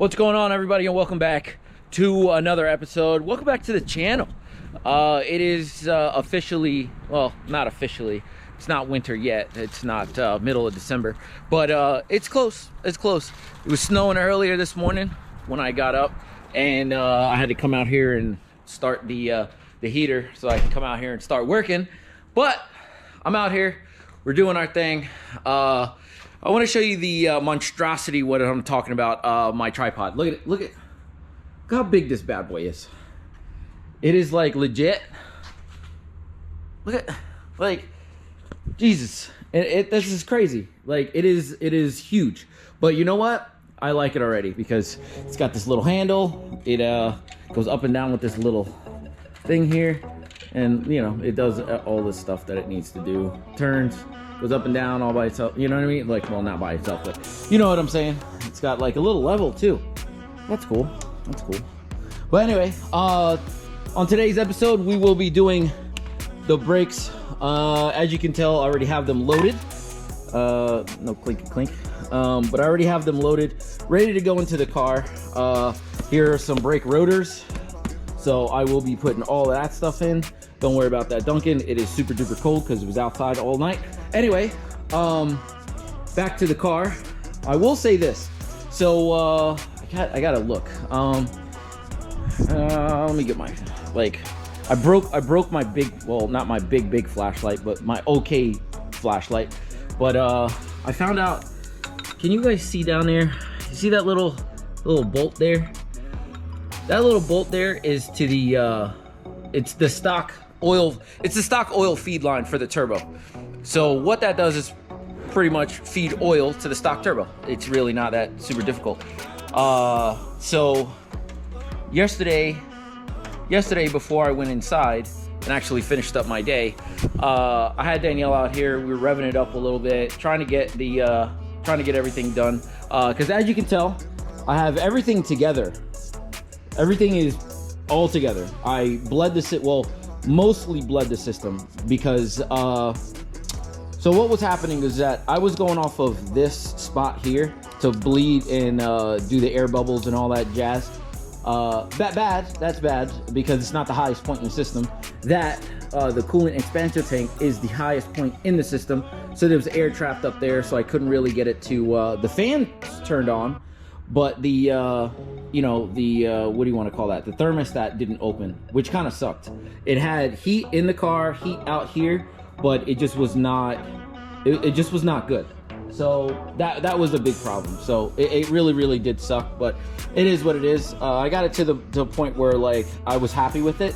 What's going on, everybody, and welcome back to another episode. Welcome back to the channel. It is officially, well, not officially, it's not winter yet, it's not middle of December, but it's close. It was snowing earlier this morning when I got up, and I had to come out here and start the heater so I can come out here and start working. But I'm out here, we're doing our thing. I want to show you the monstrosity, what I'm talking about, my tripod. Look at it, look how big this bad boy is. It is like legit. Look at, like, Jesus, this is crazy. Like, it is huge. But you know what? I like it already because it's got this little handle. It goes up and down with this little thing here, and you know, it does all this stuff that it needs to do. Turns, goes up and down all by itself, you know what I mean? Like, well, not by itself, but you know what I'm saying. It's got like a little level too. That's cool. That's cool. But anyway, on today's episode, we will be doing the brakes. As you can tell, I already have them loaded. No clink clink. But I already have them loaded, ready to go into the car. Here are some brake rotors. So I will be putting all that stuff in. Don't worry about that, Duncan. It is super duper cold because it was outside all night. Anyway, back to the car. I will say this. So I gotta look. Let me get my, like, I broke my big, well, not my big flashlight, but my okay flashlight. But I found out. Can you guys see down there? You see that little bolt there? That little bolt there is to the it's the stock oil. It's the stock oil feed line for the turbo. So what that does is pretty much feed oil to the stock turbo. It's really not that super difficult. So yesterday before I went inside and actually finished up my day, I had Danielle out here. We were revving it up a little bit, trying to get everything done. Because as you can tell, I have everything together. Everything is all together. I bled mostly bled the system because, so what was happening is that I was going off of this spot here to bleed and do the air bubbles and all that jazz. That's bad because it's not the highest point in the system. The coolant expander tank is the highest point in the system. So there was air trapped up there, so I couldn't really get it to, the fan turned on, but the, what do you want to call that? The thermostat didn't open, which kind of sucked. It had heat in the car, heat out here, but it just was not, it just was not good. So that was a big problem. So it really did suck, but it is what it is. I got it to the point where, like, I was happy with it.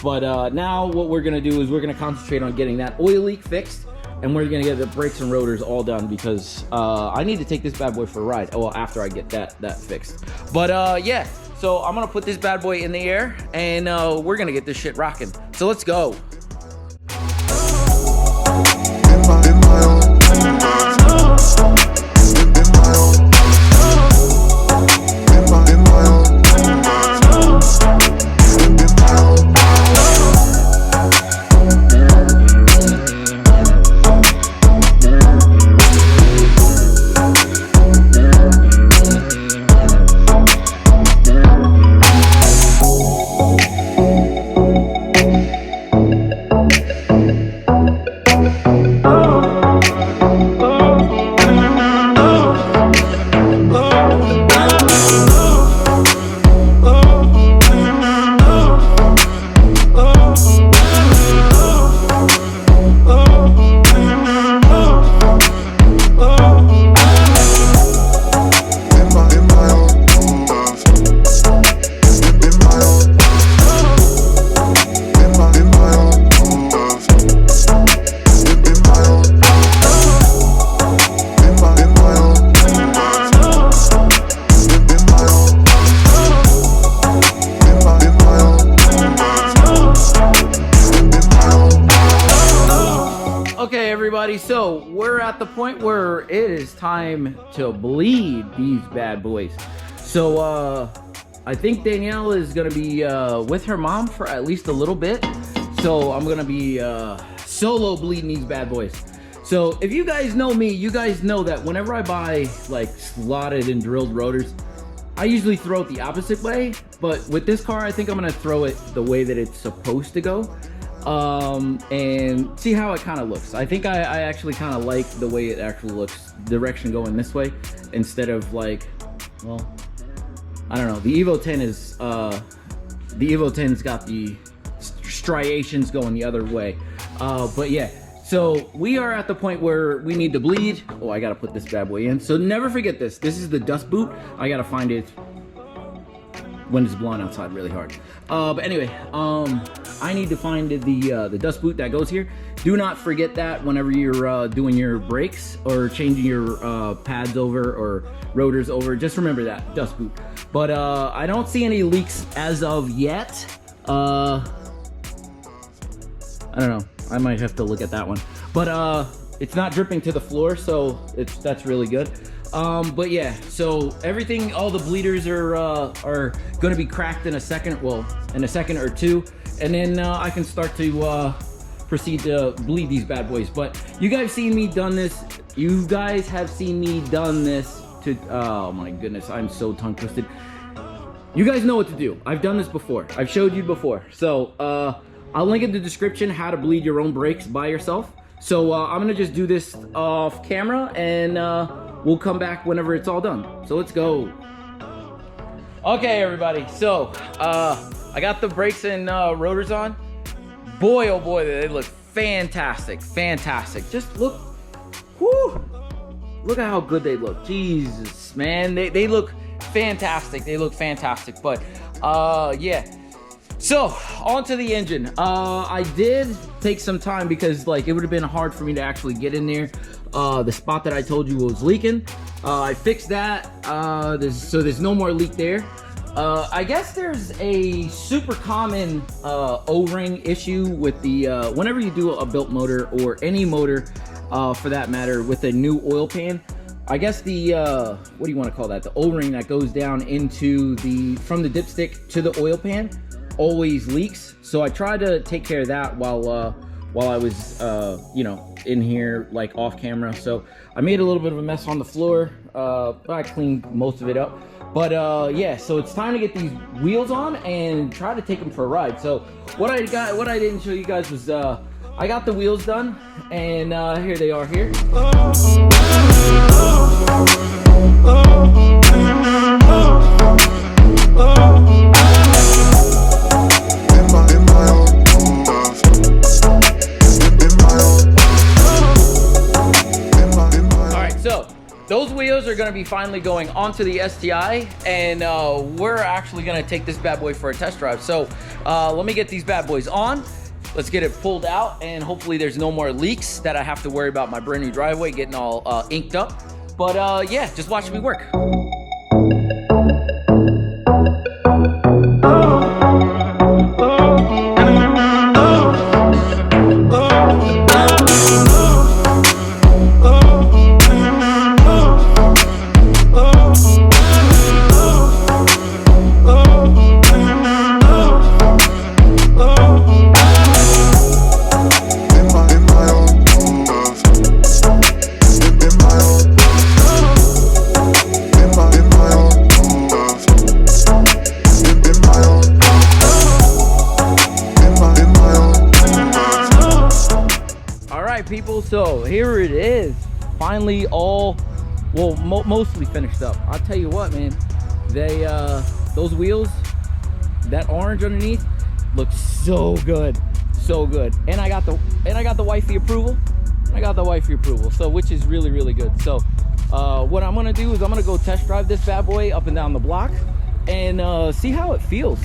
But now what we're gonna do is we're gonna concentrate on getting that oil leak fixed, and we're gonna get the brakes and rotors all done because I need to take this bad boy for a ride. Well, after I get that fixed. But yeah, so I'm gonna put this bad boy in the air, and we're gonna get this shit rocking. So let's go. Everybody, so we're at the point where it is time to bleed these bad boys. So I think Danielle is gonna be with her mom for at least a little bit, so I'm gonna be solo bleeding these bad boys. So if you guys know me, you guys know that whenever I buy like slotted and drilled rotors, I usually throw it the opposite way, but with this car, I think I'm gonna throw it the way that it's supposed to go, and see how it kind of looks. I think I actually kind of like the way it actually looks, direction going this way, instead of like, well, I don't know. The Evo 10 is, the Evo 10's got the striations going the other way, but yeah. So we are at the point where we need to bleed. Oh, I gotta put this bad boy in. So never forget this. This is the dust boot. I gotta find it when it's blowing outside really hard. But anyway, I need to find the dust boot that goes here. Do not forget that whenever you're doing your brakes or changing your pads over or rotors over. Just remember that, dust boot. But I don't see any leaks as of yet. I don't know. I might have to look at that one, but it's not dripping to the floor, so that's really good. But yeah, so everything, all the bleeders are going to be cracked in a second. Well, in a second or two, and then I can start to proceed to bleed these bad boys. But you guys seen me done this. You guys have seen me done this to. Oh my goodness, I'm so tongue twisted. You guys know what to do. I've done this before. I've showed you before. So I'll link in the description how to bleed your own brakes by yourself. So I'm gonna just do this off camera, and we'll come back whenever it's all done. So let's go. Okay, everybody. So I got the brakes and rotors on. Boy, oh boy, they look fantastic, fantastic. Just look, whoo, look at how good they look. Jesus, man, they look fantastic. They look fantastic. But yeah. So, onto the engine. I did take some time because like it would have been hard for me to actually get in there. The spot that I told you was leaking. I fixed that. So there's no more leak there. I guess there's a super common O-ring issue with the whenever you do a built motor or any motor for that matter with a new oil pan. I guess the what do you want to call that? The O-ring that goes down into from the dipstick to the oil pan always leaks. So I tried to take care of that while I was you know, in here like off camera. So I made a little bit of a mess on the floor, but I cleaned most of it up. But yeah, so it's time to get these wheels on and try to take them for a ride. So what I didn't show you guys was I got the wheels done, and here they are here. Those wheels are going to be finally going onto the STI, and we're actually going to take this bad boy for a test drive. So let me get these bad boys on. Let's get it pulled out, and hopefully there's no more leaks that I have to worry about my brand new driveway getting all inked up. But yeah, just watch me work. People, so here it is, finally all, well, mostly finished up. I'll tell you what, man, they those wheels, that orange underneath looks so good, so good. And I got the wifey approval. So which is really good. So what I'm gonna do is I'm gonna go test drive this bad boy up and down the block and see how it feels.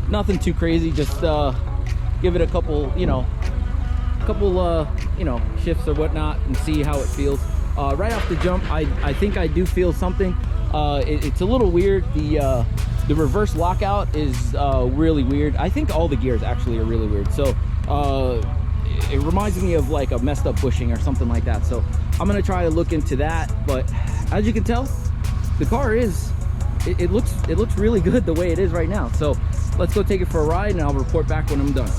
Nothing too crazy, just give it a couple, you know, shifts or whatnot and see how it feels. Right off the jump, I think I do feel something. It's a little weird. The reverse lockout is really weird. I think all the gears actually are really weird. So it reminds me of like a messed up bushing or something like that. So I'm gonna try to look into that. But as you can tell, the car is it looks really good the way it is right now. So let's go take it for a ride, and I'll report back when I'm done.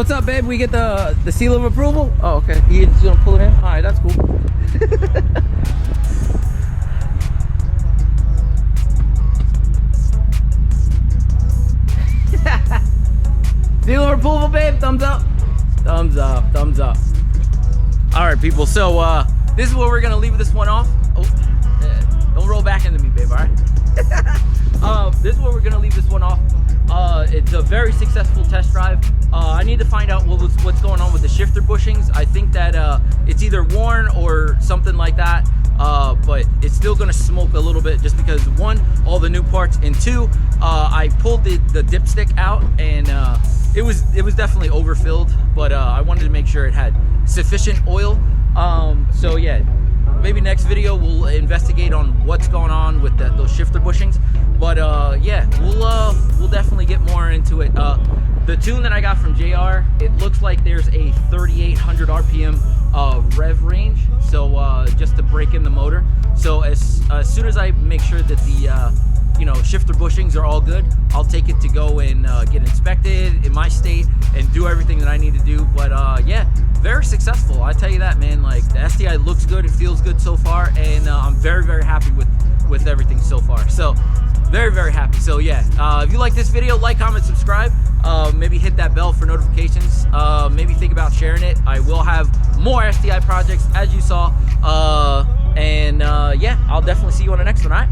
what's up, babe? We get the seal of approval? Oh, okay. He's gonna pull it in? All right, that's cool. Seal of approval, babe. Thumbs up. Thumbs up. Thumbs up. All right, people. So this is where we're gonna leave this one off. Oh, don't roll back into me, babe. All right. This is where we're gonna leave this one off. It's a very successful test drive. I need to find out what's going on with the shifter bushings. I think that it's either worn or something like that. But it's still gonna smoke a little bit just because, one, all the new parts, and two, I pulled the dipstick out, and it was definitely overfilled, but I wanted to make sure it had sufficient oil. So yeah, maybe next video we'll investigate on what's going on with those shifter bushings. But yeah, we'll definitely get more into it. The tune that I got from JR, it looks like there's a 3,800 RPM rev range, so just to break in the motor. So as soon as I make sure that the you know, shifter bushings are all good, I'll take it to go and get inspected in my state and do everything that I need to do. But yeah, very successful, I tell you that, man. Like, the STI looks good, it feels good so far, and I'm very, very happy with everything so far. So very, very happy. So yeah, if you like this video, like, comment, subscribe. Maybe hit that bell for notifications. Maybe think about sharing it. I will have more STI projects, as you saw. And yeah, I'll definitely see you on the next one, all right?